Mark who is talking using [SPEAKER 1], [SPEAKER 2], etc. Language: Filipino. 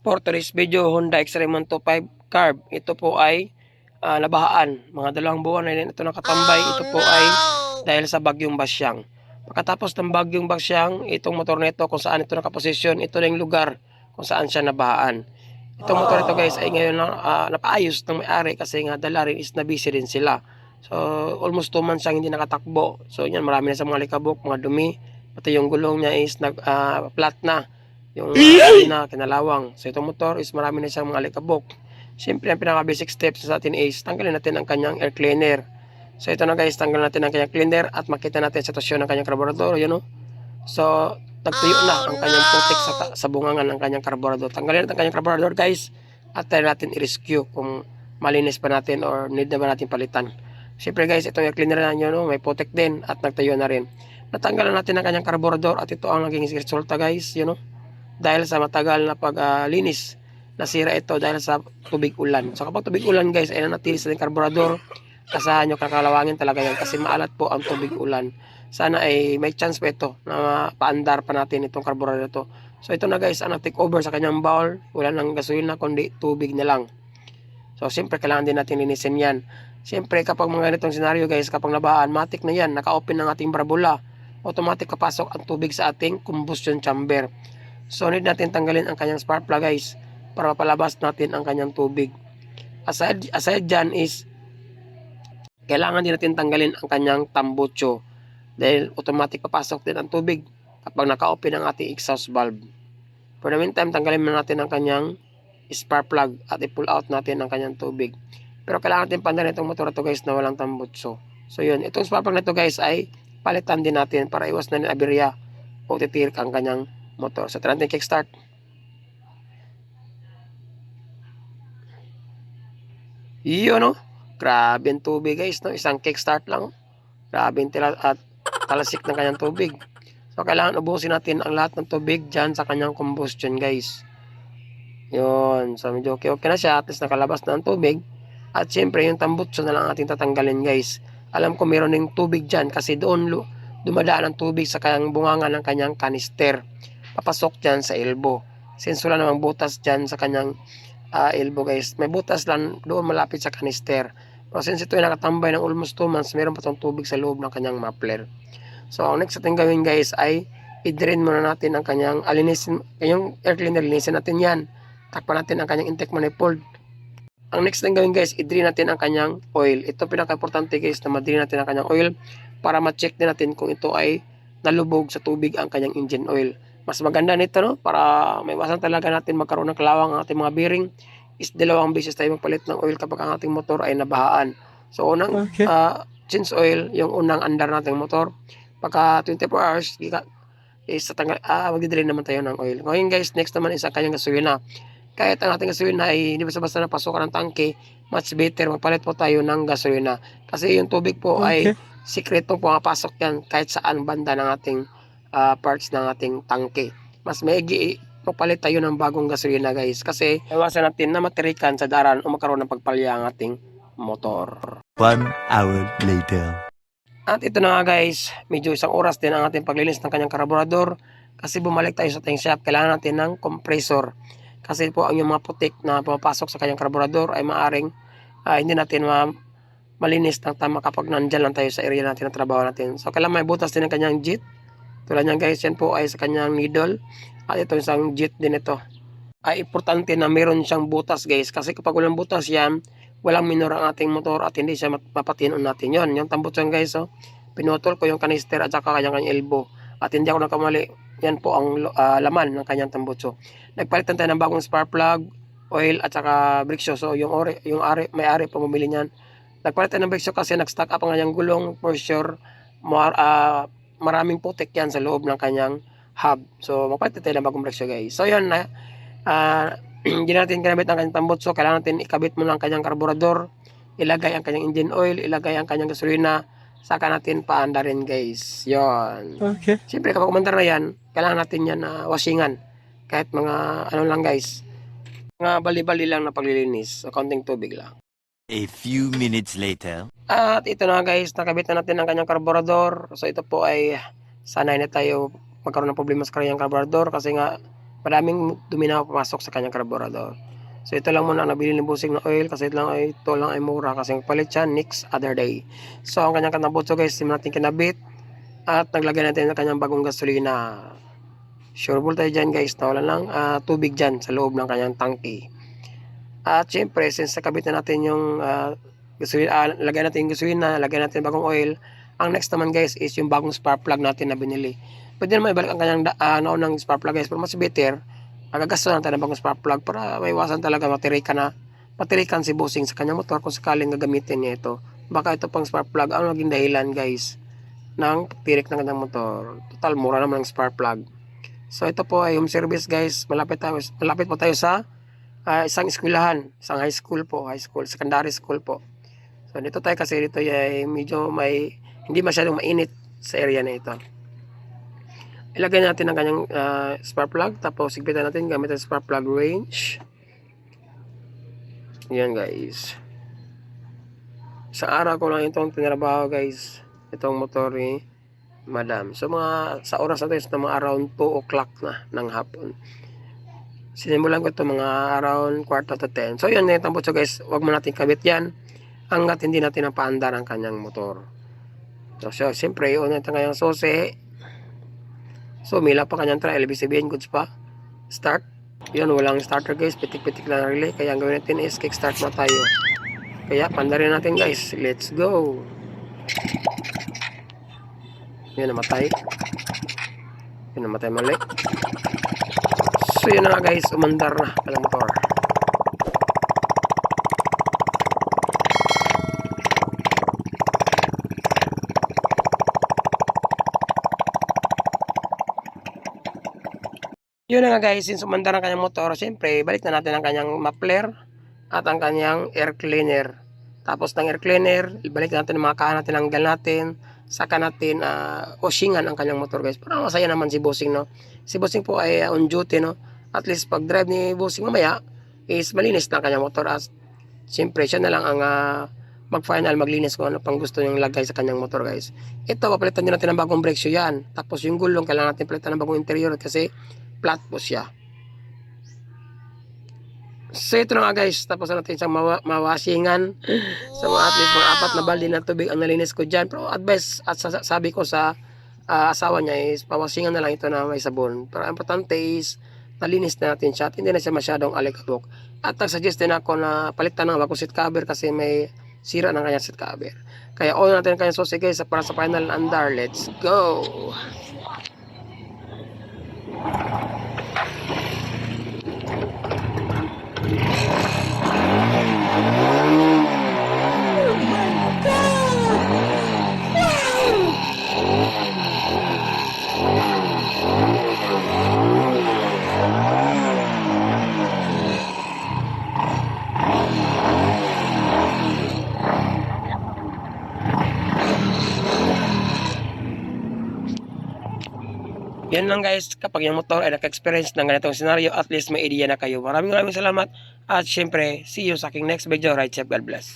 [SPEAKER 1] For today's video, Honda X-Raymon 25 Carb. Ito po ay nabahaan. Mga 2 buwan na rin ito nakatambay. Ito po ay dahil sa bagyong Basyang. Pagkatapos ng bagyong Basyang, itong motor na ito kung saan ito nakaposisyon, ito na yung lugar kung saan siya nabahaan. Itong motor ito guys ay ngayon napaayos ng may-ari kasi nga dala rin is nabisi rin sila. So almost 2 months siyang hindi nakatakbo. So yan, marami na sa mga likabok, mga dumi. Pati yung gulong niya is flat na. Yung na kinalawang. So itong motor is marami na siyang mga alikabok. Siyempre ang pinaka basic steps sa atin is tanggalin natin ang kanyang air cleaner. So ito na guys, tanggalin natin ang kanyang cleaner at makita natin sitwasyon ng kanyang karburador, yun o. So nagtuyo na ang kanyang putik sa bungangan ng kanyang karburador. Tanggalin natin ang kanyang karburador guys at try natin i-rescue kung malinis pa natin or need na ba natin palitan. Siyempre guys, itong air cleaner na nyo, no, may putik din at nagtuyo na rin. Natanggalan natin ang kanyang karburador at ito ang naging resulta guys, you know. Dahil sa matagal na paglinis, nasira ito dahil sa tubig ulan. So kapag tubig ulan guys ay nanatili sa ating karburador, asahan nyo kakalawangin talaga yan kasi maalat po ang tubig ulan. Sana ay may chance pa ito na paandar pa natin itong karburador ito. So ito na guys ang take over sa kanyang bowl. Wala nang gasolina kundi tubig na lang. So siyempre kailangan din natin linisin yan. Siyempre kapag mga ganitong senaryo guys, kapag nabahan, matik na yan, naka-open ng ating brabula, automatic kapasok ang tubig sa ating combustion chamber. So need natin tanggalin ang kanyang spark plug guys para mapalabas natin ang kanyang tubig. Aside dyan is kailangan din natin tanggalin ang kanyang tambucho dahil automatic papasok din ang tubig kapag naka-open ang ating exhaust valve. For the meantime, tanggalin muna natin ang kanyang spark plug at i-pull out natin ang kanyang tubig. Pero kailangan natin pandarin itong motor ito guys na walang tambucho. So yun, itong spark plug na ito guys ay palitan din natin para iwas na ng aberya o titirik ang kanyang motor. So try natin kickstart. Yun no. Grabe ang tubig guys no. Isang kickstart lang. Grabe ang talasik ng kanyang tubig. So kailangan ubusin natin ang lahat ng tubig dyan sa kanyang combustion guys. Yun. So medyo okay na siya. At least nakalabas na ang tubig. At syempre yung tambutso na lang ating tatanggalin guys. Alam ko meron ng tubig dyan kasi doon dumadaan ang tubig sa kanyang bunganga ng kanyang kanister. Papasok dyan sa elbow. Since wala namang butas dyan sa kanyang elbow guys, may butas lang doon malapit sa kanister. Pero since ito ay nakatambay ng almost 2 months, meron pa itong tubig sa loob ng kanyang muffler. So ang next natin gawin guys ay i-drain muna natin ang kanyang yung air cleaner, linisin natin yan. Takpan natin ang kanyang intake manifold. Ang next natin gawin guys, i-drain natin ang kanyang oil. Ito pinaka-importante guys na ma-drain natin ang kanyang oil para ma-check din natin kung ito ay nalubog sa tubig ang kanyang engine oil. Mas maganda nito no, para may iwasan talaga natin magkaroon ng kalawang ang ating mga bearing is 2 beses tayo magpalit ng oil kapag ang ating motor ay nabahaan. So unang change oil, yung unang andar nating motor. Pagka 24 hours is magdi-drain naman tayo ng oil. Ngayon guys, next naman is ang kanyang gasolina. Kahit ang ating gasolina ay hindi basta-basta napasukan ng tangke, much better magpalit po tayo ng gasolina. Kasi yung tubig po ay sikreto po pumapasok yan kahit saan banda ng ating parts ng ating tangke. Mas maigi magpalit tayo ng bagong gasolina guys kasi iwasan natin na matirikan sa daran o magkaroon ng pagpalya ang ating motor.
[SPEAKER 2] 1 hour later.
[SPEAKER 1] At ito na nga guys, medyo 1 oras din ang ating paglinis ng kanyang karburador kasi bumalik tayo sa ating shop. Kailangan natin ng compressor kasi po ang yung mga putik na pumapasok sa kanyang karburador ay maaring hindi natin malinis ng tama kapag nandyan lang tayo sa area natin na trabaho natin. So kailangan may butas din ang kanyang jet. Tulad niyan guys, yan po ay sa kanyang needle. At ito isang jet din ito. Ay importante na meron siyang butas guys. Kasi kapag walang butas yan, walang minor ang ating motor at hindi siya mapatinon natin yon. Yung tambutso guys, oh, pinutol ko yung kanister at saka kanyang elbow. At hindi ako nakamali. Yan po ang laman ng kanyang tambutso. Nagpalitan tayo ng bagong spark plug, oil at saka brake shoe. So may-ari po bumili niyan. Nagpalitan ng brake shoe kasi nag-stack up ang kanyang gulong for sure. Maraming putik yan sa loob ng kanyang hub. So magpalit tayo ng bagong brake shoe guys. So yun na hindi natin kinabit ang kanyang tambutso. Kailangan natin ikabit mo lang ang kanyang karburador, ilagay ang kanyang engine oil, ilagay ang kanyang gasolina, saka natin paandarin guys. Yun. Okay. Siyempre kapag umandar na yan, kailangan natin yan washingan. Kahit mga ano lang guys, mga bali-bali lang na paglilinis. So kaunting tubig lang.
[SPEAKER 2] A few minutes later.
[SPEAKER 1] At ito na guys, nakabit na natin ang kanyang karburador. So ito po ay sanay na tayo magkaroon ng problema sa kanyang karburador kasi nga madaming dumi na papasok sa kanyang karburador. So ito lang muna ang nabili ni Bossing na oil kasi ito lang ay mura kasi palit siya next other day. So ang kanyang kanabutso guys, hindi natin kinabit at naglagay natin ng kanyang bagong gasolina. Sure ball tayo dyan guys na wala lang tubig dyan sa loob ng kanyang tangke. At syempre since nakabit na natin yung gasolina, lagay natin yung gasolina, lagay natin bagong oil. Ang next naman guys is yung bagong spark plug natin na binili. Pwede naman ibalik ang kanyang naunang spark plug guys, pero mas better magagasto natin ng bagong spark plug para maiwasan talaga matirikan si Bossing sa kanyang motor kung sakaling gagamitin niya ito. Baka ito pang spark plug ang naging dahilan guys ng tirik ng kanyang motor. Total mura naman ang spark plug. So ito po ay home service guys. Malapit po tayo sa isang eskwelahan, isang high school, secondary school po. So dito tayo kasi dito ay medyo hindi masyadong mainit sa area na ito. Ilagay natin ang kanyang spark plug, tapos sigpitan natin gamit ang spark plug wrench. Yan guys. Sa araw ko lang itong tinrabaho guys, itong motor ni Madam. So sa oras na ito is na mga around 2 o'clock na ng hapon. Sinimulan ko ito mga around 9:45. So yun, netang so guys, wag mo natin kabit yan hanggat hindi natin napaandar ang kanyang motor. So siyempre, una ito kanyang susi. So mila pa kanyang trial, ibig sabihin goods pa. Start. Yun, walang starter guys, pitik-pitik lang ang relay. Kaya ang gawin natin is kickstart na tayo. Kaya pandarin natin guys, let's go. Yun, namatay mali. So yun na guys, umandar na ang motor. Yun na nga guys, since umandar ang kanyang motor, syempre balik na natin ang kanyang muffler at ang kanyang air cleaner. Tapos ng air cleaner, ibalik natin ang mga kahan, tinanggal natin, saka natin washingan ang kanyang motor guys. Para masaya naman si Bossing, no. Si Bossing po ay on duty, no. At least pag drive ni Bossing mamaya is malinis na ang kanyang motor. As syempre siya na lang ang mag-final, maglinis kung ano pang gusto niyang lagay sa kanyang motor guys. Ito, papalitan din natin ng bagong brake shoe yan. Tapos yung gulong, kailangan natin palitan ng bagong interior kasi flat po siya. So ito na nga guys, tapos natin siyang mawasingan. So at least mga 4 na balde na tubig ang nalinis ko dyan. Pero advice at sabi ko sa asawa niya is pawasingan na lang ito na may sabon. Pero ang importante is nalinis na natin siya at hindi na siya masyadong alikabok. At nag-suggest din ako na palitan ng bagong seat cover kasi may sira ng kanyang seat cover. Kaya on natin ang kanyang susi guys para sa final andar. Let's go! Yan lang guys, kapag yung motor ay naka-experience ng ganitong scenario, at least may idea na kayo. Maraming salamat at syempre, see you sa aking next video. Ride safe, God bless.